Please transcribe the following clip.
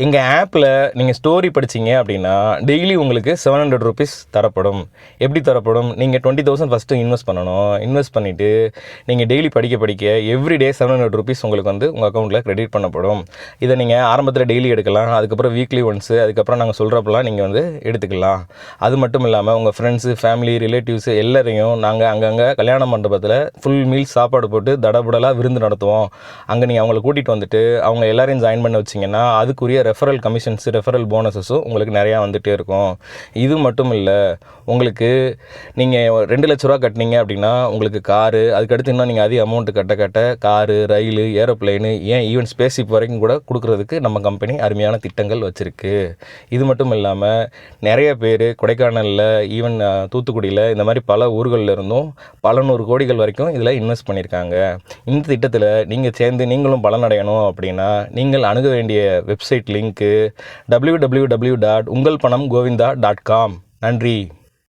எங்கள் ஆப்பில் நீங்கள் ஸ்டோரி படிச்சிங்க அப்படின்னா டெய்லி உங்களுக்கு 700 ருபீஸ் தரப்படும். எப்படி தரப்படும்? நீங்கள் 20,000 ஃபஸ்ட்டு இன்வெஸ்ட் பண்ணணும். இன்வெஸ்ட் பண்ணிவிட்டு நீங்கள் டெய்லி படிக்க எவ்ரிடே 700 ருபீஸ் உங்களுக்கு வந்து உங்கள் அக்கௌண்ட்டில் கிரெடிட் பண்ணப்படும். இதை நீங்கள் ஆரம்பத்தில் டெய்லி எடுக்கலாம், அதுக்கப்புறம் வீக்லி ஒன்ஸு, அதுக்கப்புறம் நாங்கள் சொல்கிறப்பெல்லாம் நீங்கள் வந்து எடுத்துக்கலாம். அது மட்டும் இல்லாமல் உங்கள் ஃப்ரெண்ட்ஸு, ஃபேமிலி, ரிலேட்டிவ்ஸு எல்லாரையும் நாங்கள் அங்கங்கே கல்யாண மண்டபத்தில் ஃபுல் மீல்ஸ் சாப்பாடு போட்டு தடபுடலாக விருந்து நடத்துவோம். அங்கே நீங்கள் அவங்கள கூட்டிகிட்டு வந்துட்டு அவங்க எல்லாரையும் ஜாயின் பண்ண வச்சிங்கன்னா அதுக்குரிய ரெஃபரல் கமிஷன்ஸ், ரெஃபரல் போனஸஸும் உங்களுக்கு நிறையா வந்துகிட்டே இருக்கும். இது மட்டும் இல்லை, உங்களுக்கு நீங்கள் 2 லட்ச ரூபா கட்டினீங்க அப்படின்னா உங்களுக்கு காரு, அதுக்கடுத்து இன்னும் நீங்கள் அதிக அமௌண்ட்டு கட்ட காரு, ரயில், ஏரோப்ளைனு, ஏன் ஈவன் ஸ்பேஸ்ஷிப் வரைக்கும் கூட கொடுக்குறதுக்கு நம்ம கம்பெனி அருமையான திட்டங்கள் வச்சுருக்கு. இது மட்டும் இல்லாமல் நிறைய பேர் கொடைக்கானலில், ஈவன் தூத்துக்குடியில், இந்த மாதிரி பல ஊர்களில் இருந்தும் பல 100 கோடிகள் வரைக்கும் இதில் இன்வெஸ்ட் பண்ணியிருக்காங்க. இந்த திட்டத்தில் நீங்கள் சேர்ந்து நீங்களும் பலனடையணும் அப்படின்னா நீங்கள் அணுக வேண்டிய வெப்சைட் லிங்க்கு www.ungalpanamgovinda.com. நன்றி.